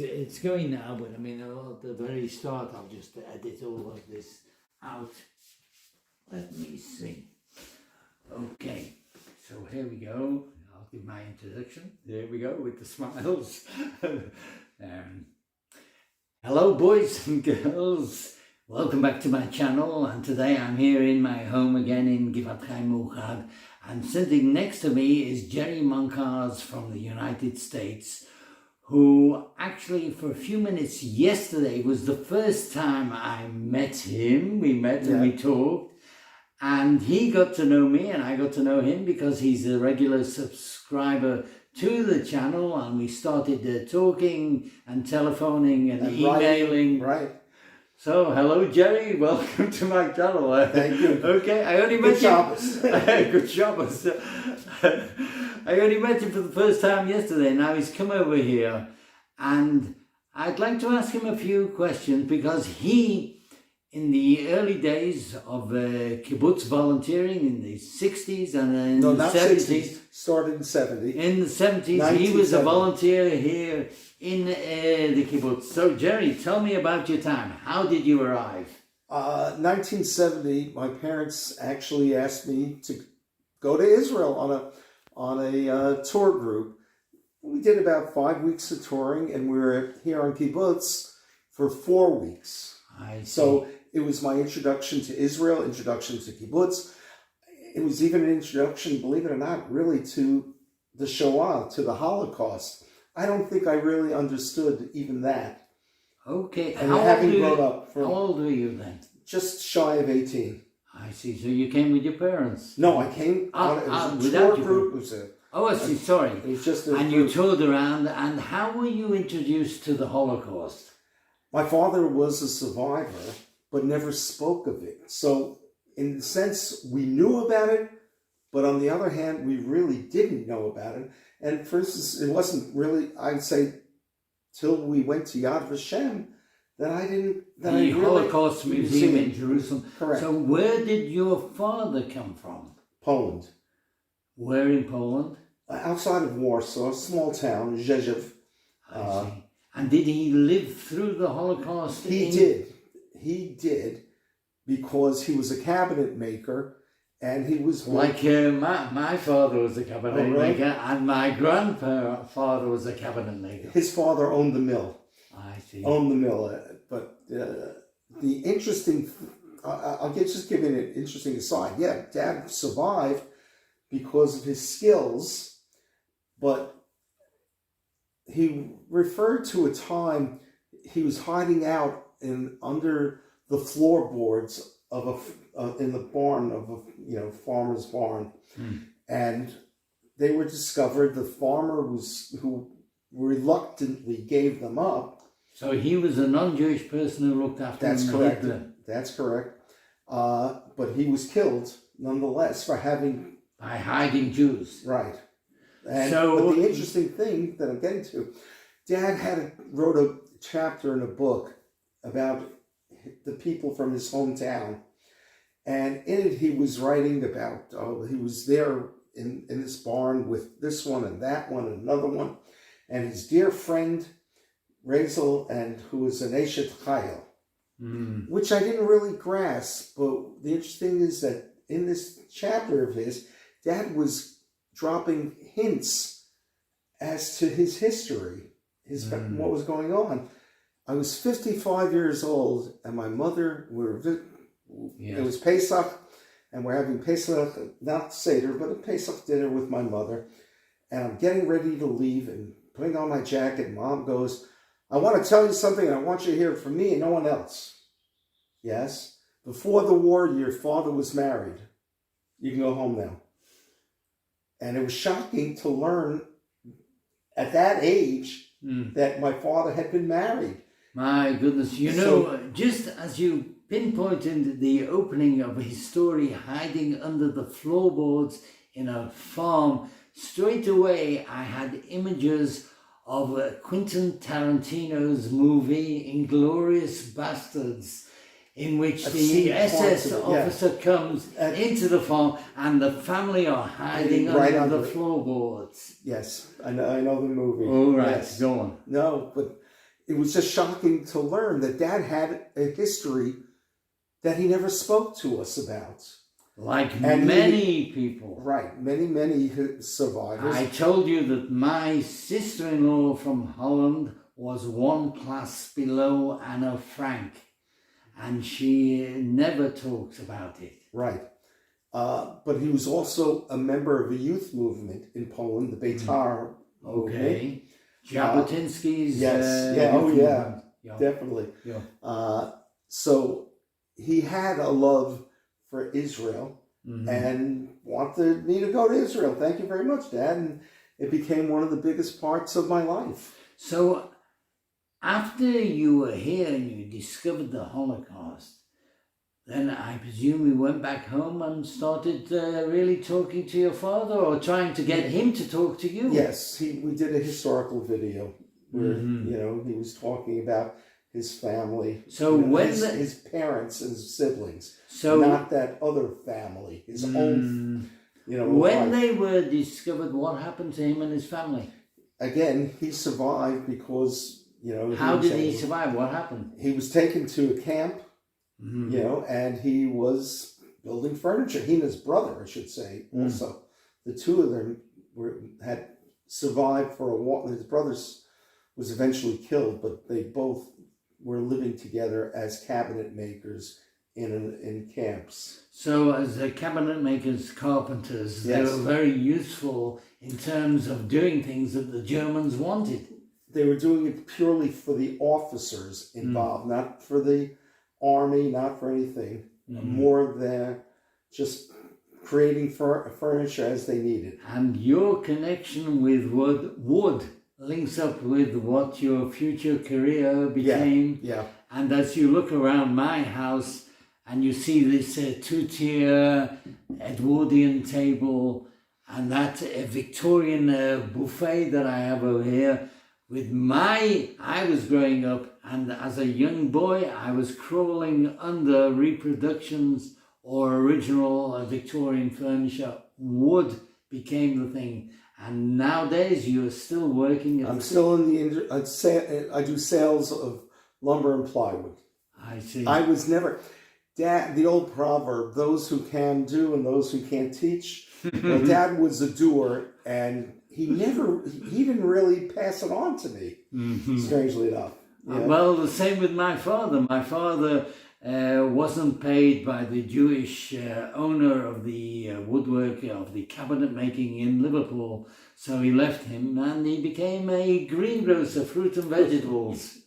it's going now, but I mean, at the very start, I'll just edit all of this out. Let me see. Okay, so here we go. I'll give my introduction. There we go with the smiles. Hello, boys and girls. Welcome back to my channel. And today I'm here in my home again in Givat Chaim Muchad. And sitting next to me is Jerry Moncars from the United States, who actually for a few minutes yesterday was the first time I met him. We met and we talked. And he got to know me and I got to know him because he's a regular subscriber to the channel, and we started talking and telephoning and emailing. Right. So, hello Jerry, welcome to my channel. Thank you. Okay, I only met you. Good Shabbos. I only met him for the first time yesterday. Now he's come over here, and I'd like to ask him a few questions because he, in the early days of Kibbutz volunteering in the 60s and in the 70s. Started in 70. In the 70s, he was a volunteer here in the Kibbutz. So, Jerry, tell me about your time. How did you arrive? 1970, my parents actually asked me to go to Israel on a tour group. We did about 5 weeks of touring, and we were here on Kibbutz for 4 weeks. I see. So it was my introduction to Israel, introduction to Kibbutz. It was even an introduction, believe it or not, really to the Shoah, to the Holocaust. I don't think I really understood even that. Okay. And how old were you then? Just shy of 18. I see. So you came with your parents? No, I came on it was a tour group. I see. Sorry. It was just and you toured around. And how were you introduced to the Holocaust? My father was a survivor, but never spoke of it. So, in a sense, we knew about it, but on the other hand, we really didn't know about it. And for instance, it wasn't really, I'd say, till we went to Yad Vashem that I didn't... The Holocaust Museum in Jerusalem. Correct. So where did your father come from? Poland. Where in Poland? Outside of Warsaw, a small town, Rzeszów. I see. And did he live through the Holocaust? He did. He did, because he was a cabinet maker, and he was... Like my father was a cabinet maker, and my grandfather was a cabinet maker. His father owned the mill. I see. Owned the mill. But the interesting... I'll just give you an interesting aside. Yeah, Dad survived because of his skills, but he referred to a time he was hiding out under the floorboards of in the barn of a farmer's barn, and they were discovered. The farmer who reluctantly gave them up. So he was a non-Jewish person who looked after them. That's correct. That's correct. But he was killed nonetheless for by hiding Jews. Right. And but the interesting thing that I'm getting to, Dad wrote a chapter in a book about the people from his hometown, and in it he was writing about he was there in this barn with this one and that one and another one, and his dear friend Razel, and who was an Eshet Chayil, which I didn't really grasp. But the interesting is that in this chapter of his, Dad was dropping hints as to his history, what was going on. I was 55 years old, and my mother, it was Pesach, and we're having Pesach, not Seder, but a Pesach dinner with my mother, and I'm getting ready to leave and putting on my jacket. Mom goes, "I want to tell you something, and I want you to hear it from me and no one else." Yes? Before the war, your father was married. You can go home now. And it was shocking to learn at that age that my father had been married. My goodness, just as you pinpointed the opening of his story, hiding under the floorboards in a farm, straight away I had images of Quentin Tarantino's movie Inglourious Bastards, in which the SS officer comes into the farm and the family are hiding under the floorboards. Yes, I know the movie. All right, yes. Go on. No, but it was just shocking to learn that Dad had a history that he never spoke to us about. Like many people. Right, many survivors. I told you that my sister-in-law from Holland was one class below Anna Frank, and she never talks about it. Right. But he was also a member of a youth movement in Poland, the Beitar movement. Okay. Jabotinsky's definitely. Yeah. So he had a love for Israel and wanted me to go to Israel. Thank you very much, Dad. And it became one of the biggest parts of my life. So after you were here and you discovered the Holocaust, then I presume you went back home and started really talking to your father, or trying to get him to talk to you. Yes, we did a historical video where he was talking about his family. So his parents and his siblings, not that other family, his own. When they were discovered, what happened to him and his family? Again, he survived because How did he survive? What happened? He was taken to a camp. And he was building furniture. He and his brother, I should say, also. The two of them had survived for a while. His brother was eventually killed, but they both were living together as cabinet makers in camps. So as cabinet makers, carpenters, they were very useful in terms of doing things that the Germans wanted. They were doing it purely for the officers involved, not for the army, not for anything, more than just creating furniture as they needed. And your connection with wood links up with what your future career became. Yeah. And as you look around my house and you see this two-tier Edwardian table and that Victorian buffet that I have over here, I was growing up, and as a young boy, I was crawling under reproductions or original Victorian furniture. Wood became the thing. And nowadays, you're still working. I'm still in the I do sales of lumber and plywood. I see. I was never, Dad, the old proverb, those who can do and those who can't teach. Well, Dad was a doer, and he didn't really pass it on to me, strangely enough. Yeah. Well, the same with my father. My father wasn't paid by the Jewish owner of the woodwork, of the cabinet making in Liverpool. So he left him and he became a greengrocer, fruit and vegetables.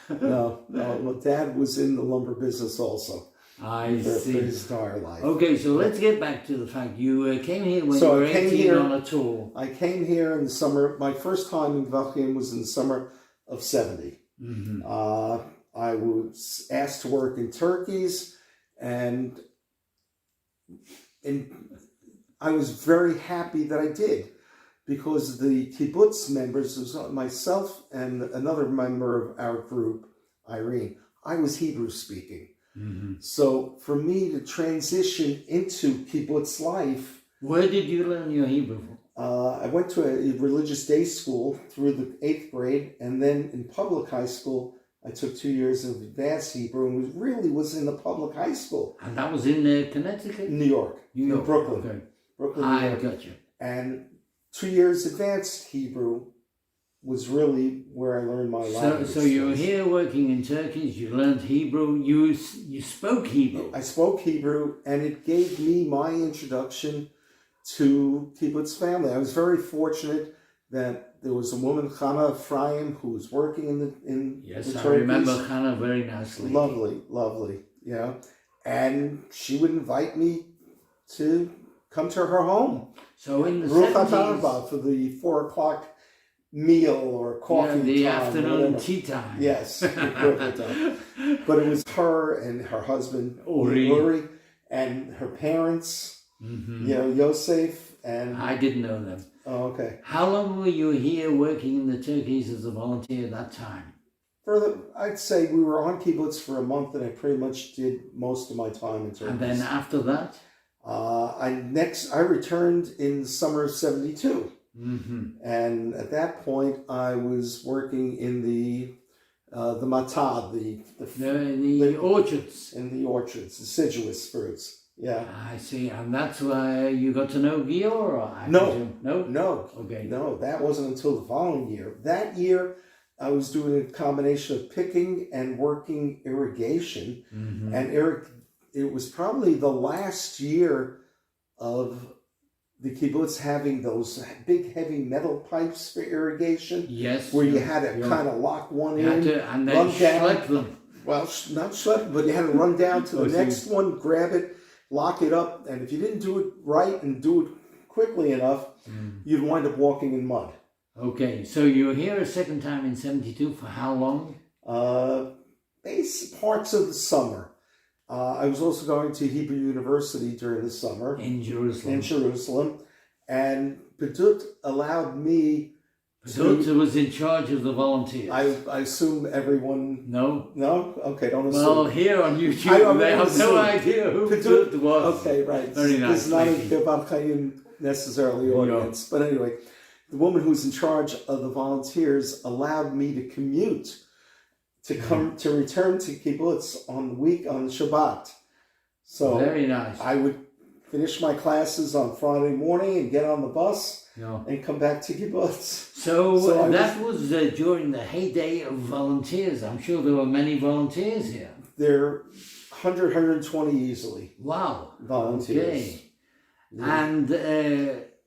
No, well, Dad was in the lumber business also. I see. For his entire life. Okay, so let's get back to the fact you came here when you were 18 on a tour. I came here in the summer. My first time in Gvachim was in the summer of 70. I was asked to work in turkeys, and I was very happy that I did, because the kibbutz members, it was myself and another member of our group, Irene, I was Hebrew speaking. So for me to transition into kibbutz life... Where did you learn your Hebrew? I went to a religious day school through the 8th grade, and then in public high school, I took 2 years of advanced Hebrew, and was in the public high school. And that was in Connecticut? New York. In Brooklyn. Okay. Brooklyn, New York. I got you. And 2 years advanced Hebrew was really where I learned my language. So you were here working in turkeys, you learned Hebrew, you spoke Hebrew. I spoke Hebrew, and it gave me my introduction to kibbutz family. I was very fortunate that there was a woman, Chana Ephraim, who was working in Yes, the I turkeys. remember Chana very nicely. Lovely, and she would invite me to come to her home. So in the 70s, for the 4 o'clock meal or coffee the time, afternoon whatever. tea time. Yes, perfect time. But it was her and her husband Uri, and her parents, Yosef and... I didn't know them. Oh, okay. How long were you here working in the turkeys as a volunteer at that time? I'd say we were on kibbutz for a month, and I pretty much did most of my time in turkeys. And then after that? I returned in the summer of 72. And at that point, I was working in the the matad, the orchards. In the orchards, deciduous fruits. Yeah. I see, and that's why you got to know Gior? No. Okay. No, that wasn't until the following year. That year, I was doing a combination of picking and working irrigation. Mm-hmm. And it was probably the last year of the kibbutz having those big heavy metal pipes for irrigation. Yes. Where you had to kind of lock one in, and then schlep them. Well, not schlep, but you had to run down to the next one, grab it, lock it up, and if you didn't do it right and do it quickly enough, you'd wind up walking in mud. Okay, so you were here a second time in 72 for how long? Parts of the summer. I was also going to Hebrew University during the summer. In Jerusalem. And Pedut allowed me Pedut was in charge of the volunteers. I assume everyone... No? Okay, don't assume. Well, here on YouTube, they have no idea who Pedut was. Okay, right. Very nice. It's not a Kibbutz Chaim necessarily audience. But anyway, the woman who's in charge of the volunteers allowed me to commute to return to kibbutz on Shabbat. So very nice. I would finish my classes on Friday morning and get on the bus and come back to kibbutz. So that was during the heyday of volunteers. I'm sure there were many volunteers here. There are 100, 120 easily. Wow. Volunteers. Okay. Yeah. And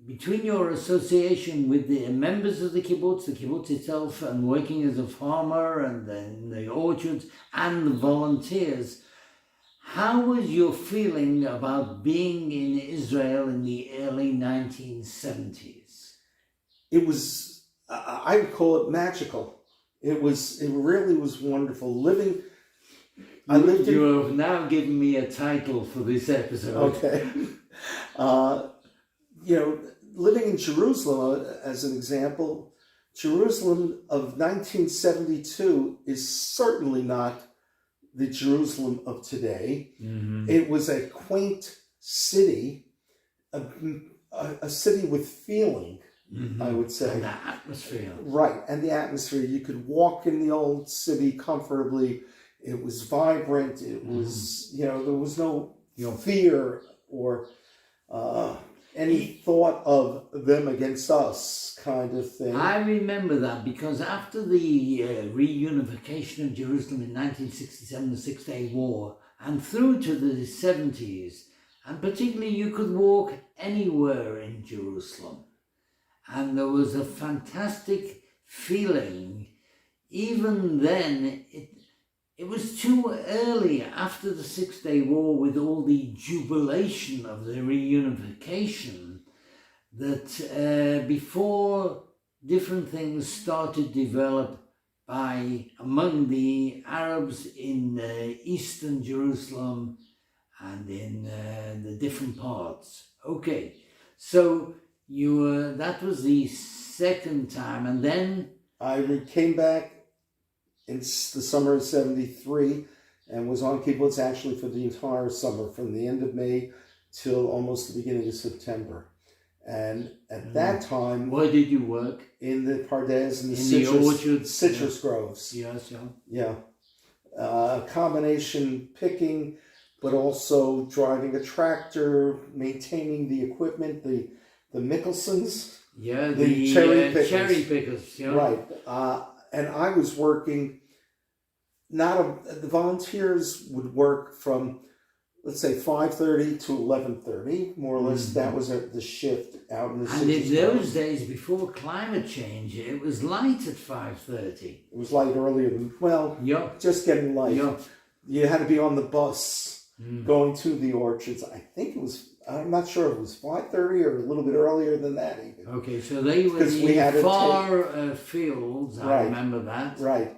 between your association with the members of the kibbutz itself, and working as a farmer and in the orchards and the volunteers, how was your feeling about being in Israel in the early 1970s? It was, I would call it magical. It really was wonderful. You have now given me a title for this episode. Okay. Living in Jerusalem, as an example, Jerusalem of 1972 is certainly not the Jerusalem of today. Mm-hmm. It was a quaint city, a city with feeling, I would say. And the atmosphere. Right, and the atmosphere. You could walk in the old city comfortably. It was vibrant. It was, there was no fear or... any thought of them against us kind of thing. I remember that because after the reunification of Jerusalem in 1967, the Six-Day War, and through to the 70s, and particularly you could walk anywhere in Jerusalem. And there was a fantastic feeling. Even then, it was too early after the Six-Day War with all the jubilation of the reunification that before different things started to develop among the Arabs in eastern Jerusalem and in the different parts. Okay, so that was the second time, and then... I came back in the summer of 73 and was on kibbutz actually for the entire summer, from the end of May till almost the beginning of September. And at that time... Where did you work? In the Pardes and the orchards. Citrus groves. Yes, yeah. Combination picking, but also driving a tractor, maintaining the equipment, the Mickelsons. Yeah, the cherry pickers. Yeah. Right. And I was working, the volunteers would work from, let's say, 5:30 to 11:30, more or less. That was the shift out in the city. And in those days, before climate change, it was light at 5:30. It was light earlier just getting light. Yeah. You had to be on the bus going to the orchards. I think it was, I'm not sure if it was 5:30 or a little bit earlier than that even. Okay, so they were in far fields, I remember that. Right.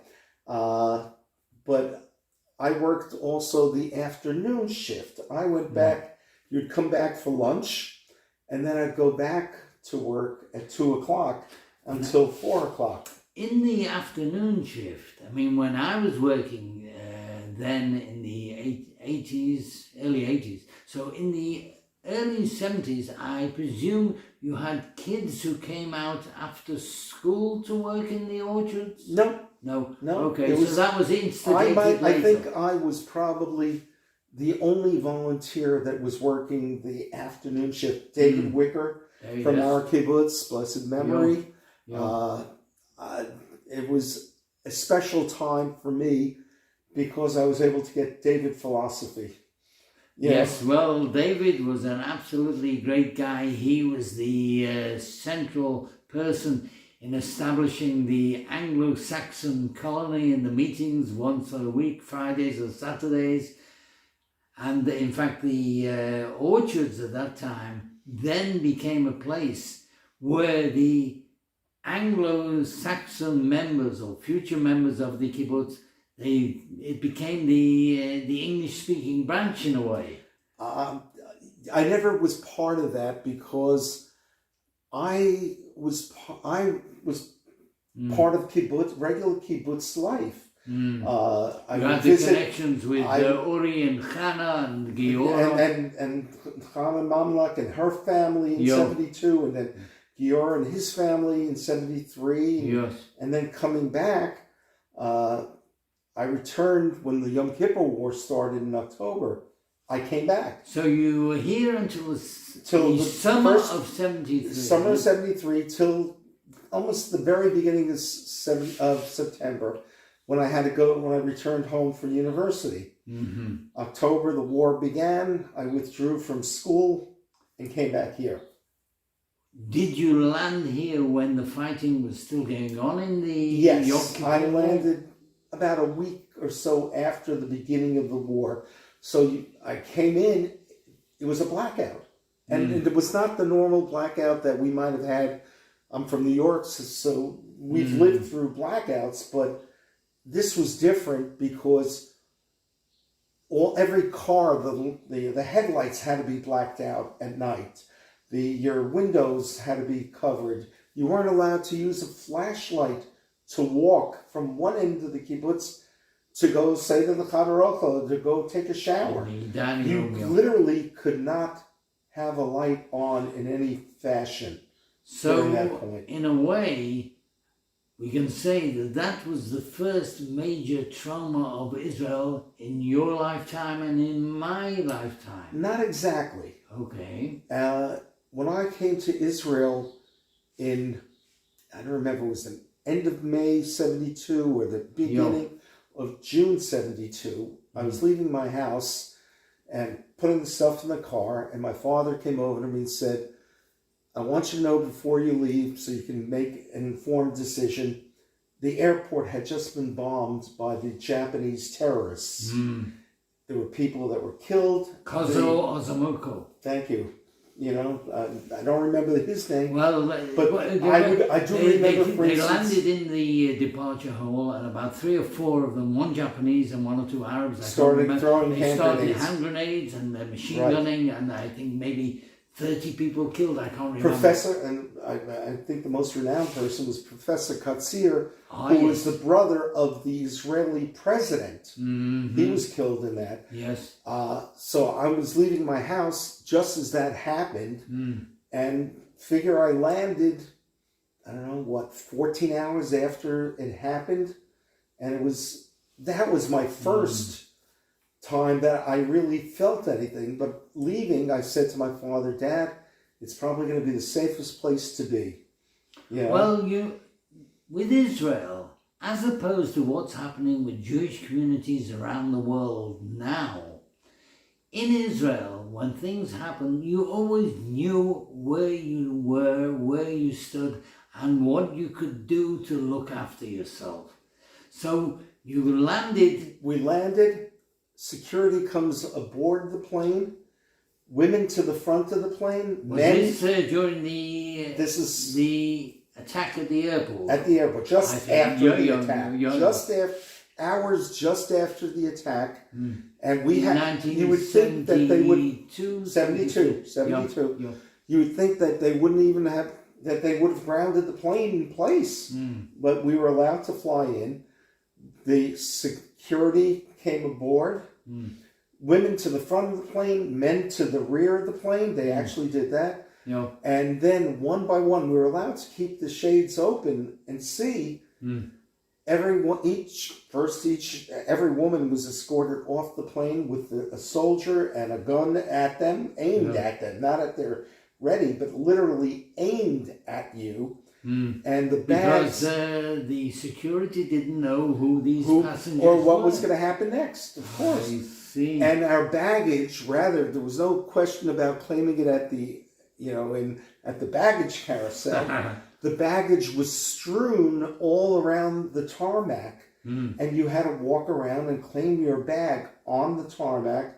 But I worked also the afternoon shift. I went back, you'd come back for lunch, and then I'd go back to work at 2 o'clock until 4 o'clock. In the afternoon shift, I mean, when I was working then in the early 80s, so in the early 70s, I presume you had kids who came out after school to work in the orchards? No. No. No. Okay, so that was instigated later. I think I was probably the only volunteer that was working the afternoon shift. David Wicker from our kibbutz, blessed memory. It was a special time for me because I was able to get David philosophy. Yes, well, David was an absolutely great guy. He was the central person in establishing the Anglo-Saxon colony in the meetings once a week, Fridays or Saturdays. And in fact, the orchards at that time then became a place where the Anglo-Saxon members or future members of the kibbutz, it became the English-speaking branch in a way. I never was part of that because I was part of kibbutz, regular kibbutz life. I had the connections with Uri and Chana and Giora. And Chana Mamluk and her family in 72, and then Giora and his family in 73. Yes. And then coming back, I returned when the Yom Kippur War started in October. I came back. So you were here until the summer of 73. Summer of 73 till almost the very beginning of September, when I returned home for university. October, the war began. I withdrew from school and came back here. Did you land here when the fighting was still going on in the Yes, Yom Kippur I War? landed about a week or so after the beginning of the war. So I came in, it was a blackout. And it was not the normal blackout that we might have had. I'm from New York, so we've lived through blackouts, but this was different because every car, the headlights had to be blacked out at night. Your windows had to be covered. You weren't allowed to use a flashlight to walk from one end of the kibbutz to go, say, to the Chadarocha, to go take a shower. You literally could not have a light on in any fashion during that point. In a way, we can say that was the first major trauma of Israel in your lifetime and in my lifetime. Not exactly. Okay. When I came to Israel in, I don't remember, it was the end of May 72 or the beginning of June 72. I was leaving my house and putting the stuff in the car, and my father came over to me and said, I want you to know before you leave so you can make an informed decision. The airport had just been bombed by the Japanese terrorists. There were people that were killed. Kazuo Ozamuko. Thank you. You know, I don't remember his name. Well, but I do remember, for they instance, landed in the departure hall, and about 3 or 4 of them, one Japanese and 1 or 2 Arabs, started throwing hand grenades. hand grenades and machine gunning, and I think maybe 30 people killed. I can't remember. Professor, and I think the most renowned person was Professor Katsir, who was the brother of the Israeli president. He was killed in that. Yes. So I was leaving my house just as that happened, and figure I landed, I don't know, 14 hours after it happened, and that was my first time that I really felt anything. But leaving, I said to my father, Dad, it's probably going to be the safest place to be. You know? Well, with Israel, as opposed to what's happening with Jewish communities around the world now, in Israel, when things happen, you always knew where you were, where you stood, and what you could do to look after yourself. So you landed. We landed. Security comes aboard the plane. Women to the front of the plane. Was men. This during the attack at the airport? At the airport, just after the attack. Hours just after the attack. And we had, you would think that they would, 72. You would think that they wouldn't even have, that they would have grounded the plane in place. But we were allowed to fly in. The security came aboard. women to the front of the plane, men to the rear of the plane. They actually did that. Yeah. And then one by one, we were allowed to keep the shades open and see every woman was escorted off the plane with a soldier and a gun at them, aimed at them, not at their ready, but literally aimed at you. And the bags, because the security didn't know who these passengers or what were. was going to happen next. Of course. I see. And our baggage, rather, there was no question about claiming it at the at the baggage carousel. The baggage was strewn all around the tarmac, and you had to walk around and claim your bag on the tarmac,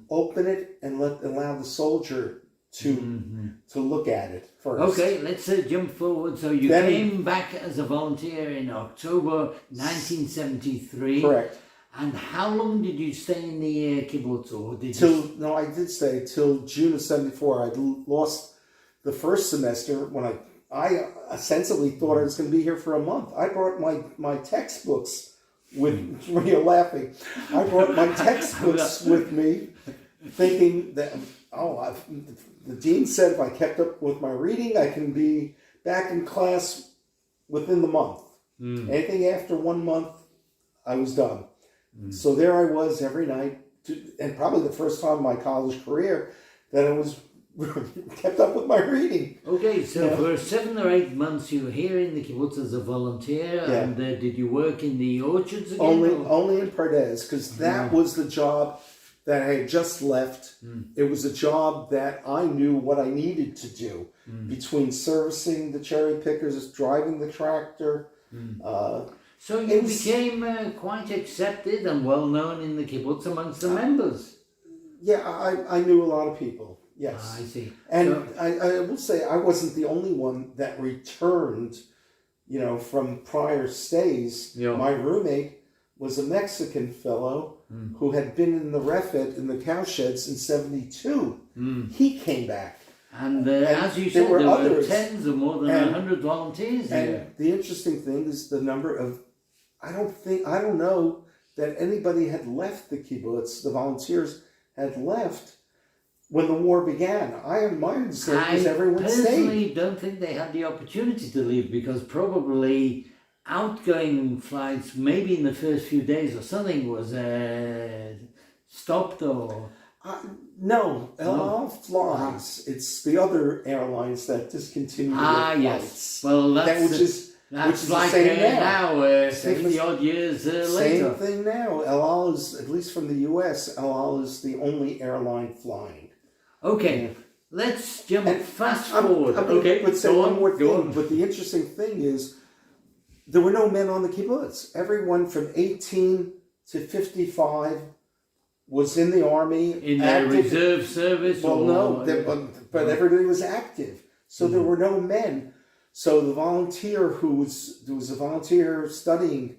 open it, and allow the soldier to look at it first. Okay, let's jump forward. So you came back as a volunteer in October 1973. Correct. And how long did you stay in the kibbutz, or did No, I did stay till June of '74. I lost the first semester when I sensibly thought I was going to be here for a month. I brought my textbooks with. You're laughing. I brought my textbooks with me, thinking that the dean said if I kept up with my reading, I can be back in class within the month. Anything after 1 month, I was done. So there I was every night, and probably the first time in my college career that I was kept up with my reading. Okay, so for 7 or 8 months you were here in the kibbutz as a volunteer, and did you work in the orchards again? Only in Pardes, because that was the job that I had just left. It was a job that I knew what I needed to do between servicing the cherry pickers, driving the tractor. So you became quite accepted and well known in the kibbutz amongst the members. Yeah, I knew a lot of people. Yes. I see. And I will say I wasn't the only one that returned, from prior stays. Yeah. My roommate was a Mexican fellow who had been in the refit in the cowsheds in '72. He came back. And as you said, there were others. Tens of more than 100 volunteers here. And the interesting thing is the number of, I don't know that anybody had left the kibbutz, the volunteers had left when the war began. My understanding is everyone stayed. I personally don't think they had the opportunity to leave, because probably outgoing flights, maybe in the first few days or something, was stopped or... No, El Al flies. It's the other airlines that discontinued their flights. Yes. Well, which is like the same now. 50 odd years later. Same thing now. El Al is, at least from the U.S., El Al is the only airline flying. Okay, let's jump fast forward. But say one more thing. But the interesting thing is, there were no men on the kibbutz. Everyone from 18 to 55 was in the army. In their reserve service? Well, no, but everybody was active. So there were no men. So the volunteer there was a volunteer studying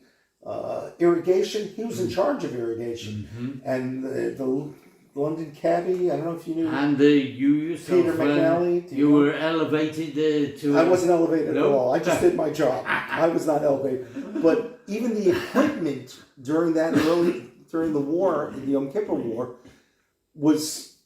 irrigation. He was in charge of irrigation. And the London cabbie, I don't know if you knew. And you yourself, Peter McNally. You were elevated to... I wasn't elevated at all. I just did my job. I was not elevated. But even the equipment during the war, the Yom Kippur War, was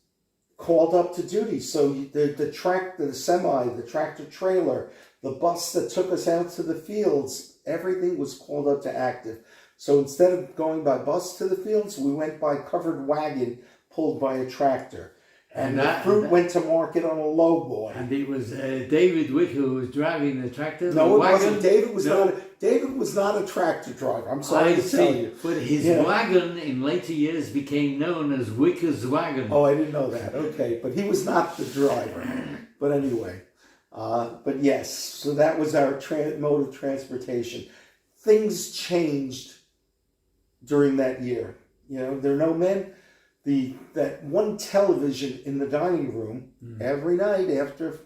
called up to duty. So the tractor trailer, the bus that took us out to the fields, everything was called up to active. So instead of going by bus to the fields, we went by covered wagon pulled by a tractor. And the fruit went to market on a lowboy. And it was David Wick who was driving the tractor. No, it wasn't. David was not a tractor driver. I'm sorry to tell you. But his wagon in later years became known as Wicker's wagon. Oh, I didn't know that. Okay, but he was not the driver. But anyway, but yes, so that was our mode of transportation. Things changed during that year. There are no men. That one television in the dining room every night after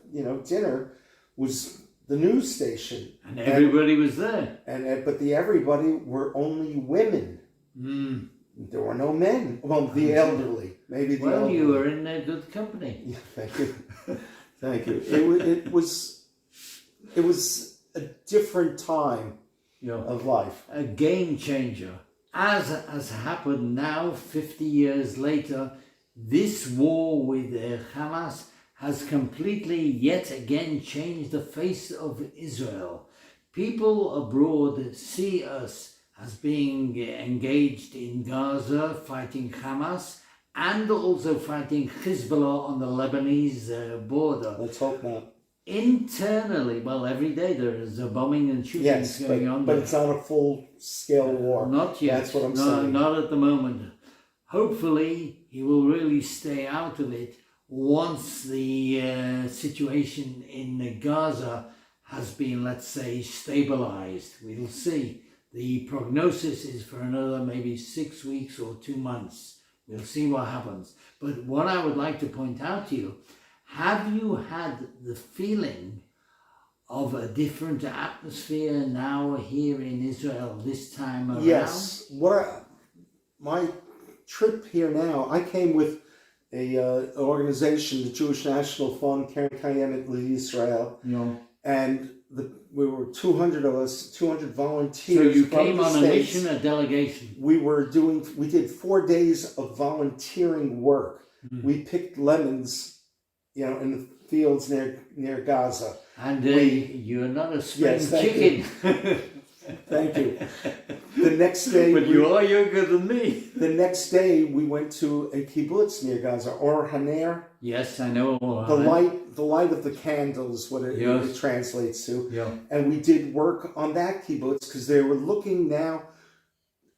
dinner was the news station, and everybody was there. But the everybody were only women. There were no men. Well, the elderly, maybe the elderly. You were in good company. Yeah, thank you, thank you. It was a different time of life. A game changer. as has happened now, 50 years later, this war with Hamas has completely yet again changed the face of Israel. People abroad see us as being engaged in Gaza, fighting Hamas, and also fighting Hezbollah on the Lebanese border. Let's hope not. Internally, well, every day there is a bombing and shooting going on. But it's not a full-scale war. Not yet. That's what I'm saying. Not at the moment. Hopefully, he will really stay out of it once the situation in Gaza has been, let's say, stabilized. We'll see. The prognosis is for another maybe 6 weeks or 2 months. We'll see what happens. But what I would like to point out to you, have you had the feeling of a different atmosphere now here in Israel this time around? Yes. My trip here now, I came with an organization, the Jewish National Fund, Keren Kayemet L'Yisrael, and we were 200 of us, 200 volunteers. So you came on a mission, a delegation. We did 4 days of volunteering work. Mm-hmm. We picked lemons, in the fields near Gaza. And you're not a spring chicken. Thank you. The next day, but you are younger than me. The next day, we went to a kibbutz near Gaza, Or Haner. Yes, I know. The light of the candle is what it translates to. Yeah. And we did work on that kibbutz because they were looking now.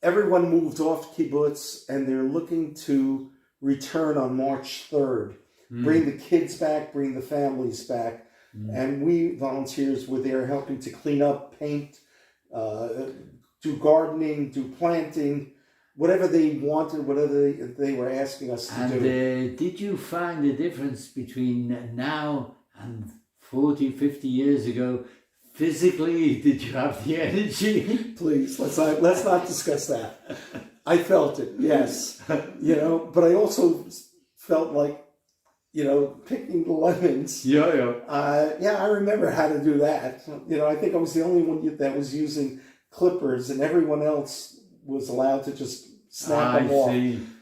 Everyone moved off kibbutz, and they're looking to return on March 3rd. Bring the kids back, bring the families back. And we volunteers were there helping to clean up, paint, do gardening, do planting, whatever they wanted, whatever they were asking us to do. And did you find the difference between now and 40, 50 years ago? Physically, did you have the energy? Please, let's not discuss that. I felt it, yes. But I also felt like, picking the lemons. I remember how to do that. I think I was the only one that was using clippers, and everyone else was allowed to just snap them off.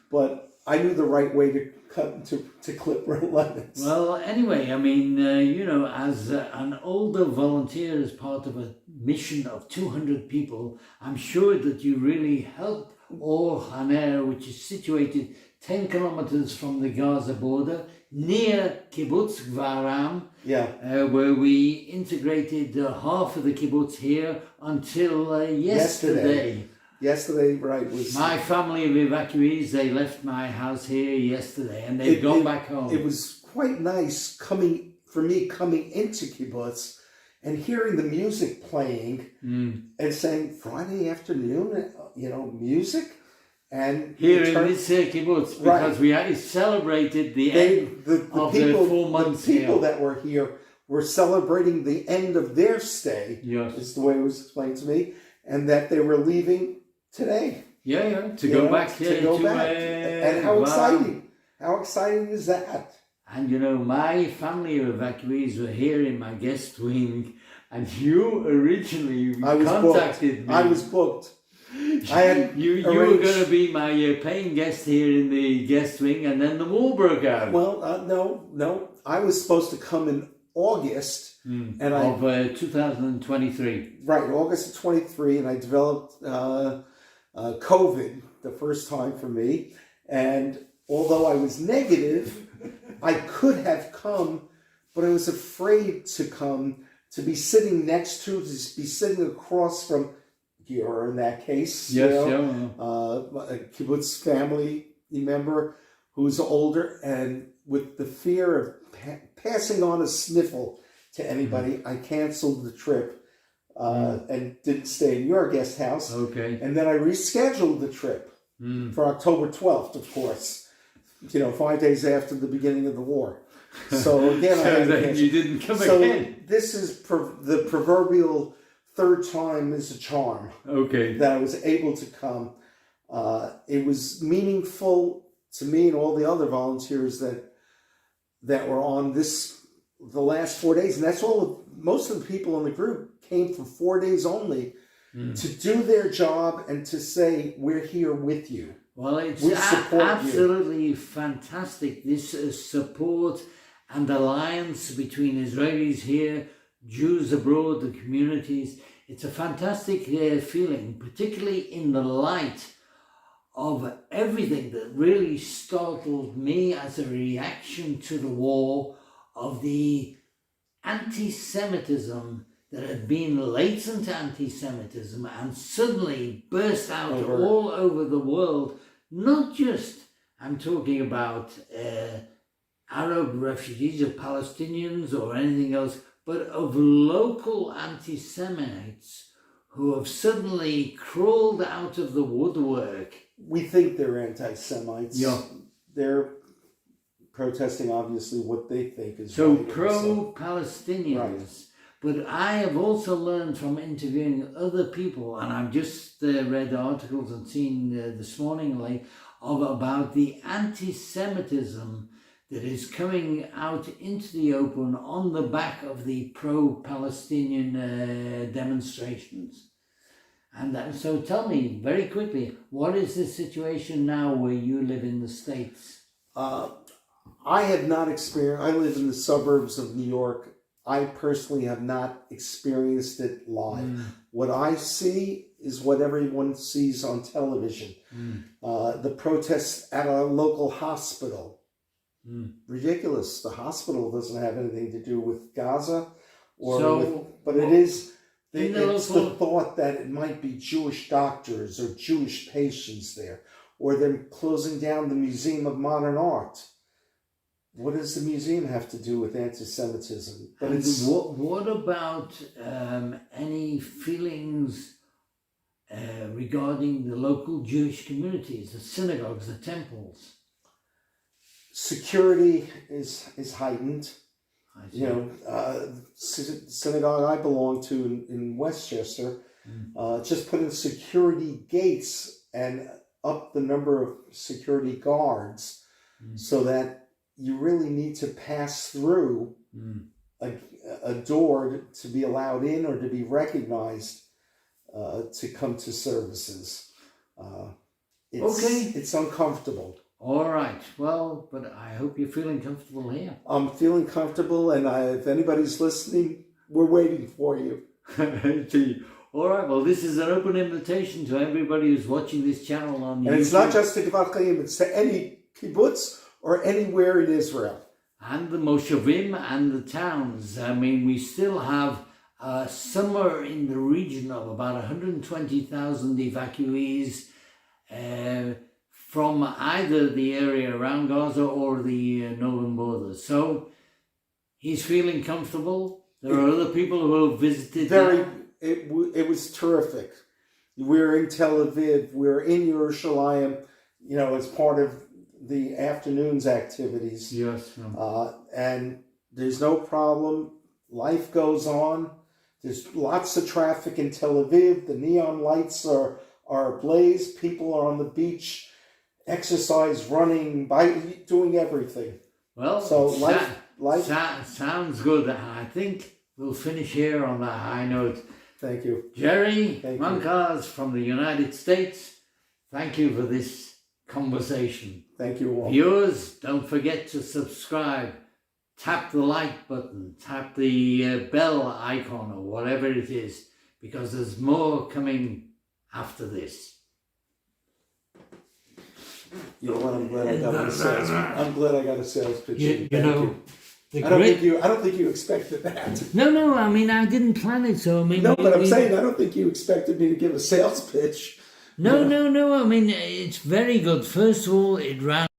But I knew the right way to cut to clip lemons. Well, anyway, I mean, as an older volunteer, as part of a mission of 200 people, I'm sure that you really helped Or Haner, which is situated 10 kilometers from the Gaza border, near Kibbutz Gvaram, where we integrated half of the kibbutz here until yesterday. Yesterday, right. My family of evacuees, they left my house here yesterday, and they've gone back home. It was quite nice coming into kibbutz and hearing the music playing and saying, Friday afternoon, music? And here in this kibbutz, because we celebrated the end of the 4 months here. The people that were here were celebrating the end of their stay, is the way it was explained to me, and that they were leaving today. To go back here. And how exciting! How exciting is that? And my family of evacuees were here in my guest wing, and you originally contacted me. I was booked. You were going to be my paying guest here in the guest wing, and then the war broke out. Well, no. I was supposed to come in August of 2023. Right, August of 23, and I developed COVID the first time for me. And although I was negative, I could have come, but I was afraid to come, to be sitting be sitting across from, or in that case, a kibbutz family member who's older, and with the fear of passing on a sniffle to anybody, I canceled the trip and didn't stay in your guest house. Okay. And then I rescheduled the trip for October 12th, of course, 5 days after the beginning of the war. So again, you didn't come again. This is the proverbial third time is a charm. Okay. That I was able to come. It was meaningful to me and all the other volunteers that were on the last 4 days, and that's all. Most of the people in the group came for 4 days only, to do their job and to say, we're here with you. Well, it's we support absolutely fantastic, this support and alliance between Israelis here, Jews abroad, the communities. It's a fantastic feeling, particularly in the light of everything that really startled me as a reaction to the war, of the anti-Semitism that had been latent anti-Semitism and suddenly burst out all over the world. Not just, I'm talking about Arab refugees or Palestinians or anything else, but of local anti-Semites who have suddenly crawled out of the woodwork. We think they're anti-Semites. Yeah. They're protesting, obviously, what they think is so right. pro-Palestinians. Right. But I have also learned from interviewing other people, and I've just read articles and seen this morning about the anti-Semitism that is coming out into the open on the back of the pro-Palestinian demonstrations. And so tell me very quickly, what is the situation now where you live in the States? I have not experienced, I live in the suburbs of New York. I personally have not experienced it live. What I see is what everyone sees on television. The protests at a local hospital. Ridiculous. The hospital doesn't have anything to do with Gaza, but it is. It's the thought that it might be Jewish doctors or Jewish patients there, or them closing down the Museum of Modern Art. What does the museum have to do with anti-Semitism? But what about any feelings regarding the local Jewish communities, the synagogues, the temples? Security is heightened. Synagogue I belong to in Westchester just put in security gates and up the number of security guards so that you really need to pass through a door to be allowed in or to be recognized to come to services. It's uncomfortable. All right. Well, but I hope you're feeling comfortable here. I'm feeling comfortable, and if anybody's listening, we're waiting for you. All right. Well, this is an open invitation to everybody who's watching this channel on YouTube. And it's not just to Givat Chaim, it's to any kibbutz or anywhere in Israel. And the moshavim and the towns. I mean, we still have somewhere in the region of about 120,000 evacuees from either the area around Gaza or the northern border. So he's feeling comfortable. There are other people who have visited. It was terrific. We're in Tel Aviv. We're in Yerushalayim, as part of the afternoon's activities. Yes. And there's no problem. Life goes on. There's lots of traffic in Tel Aviv. The neon lights are ablaze. People are on the beach, exercise, running, doing everything. Well, so life sounds good. I think we'll finish here on that high note. Thank you. Jerry Mankars from the United States, thank you for this conversation. Thank you all. Viewers, don't forget to subscribe. Tap the like button, tap the bell icon or whatever it is, because there's more coming after this. You know what? I'm glad I got a sales pitch. I don't think you expected that. No. I mean, I didn't plan it, so I mean. No, but I'm saying I don't think you expected me to give a sales pitch. No. I mean, it's very good. First of all, it ran.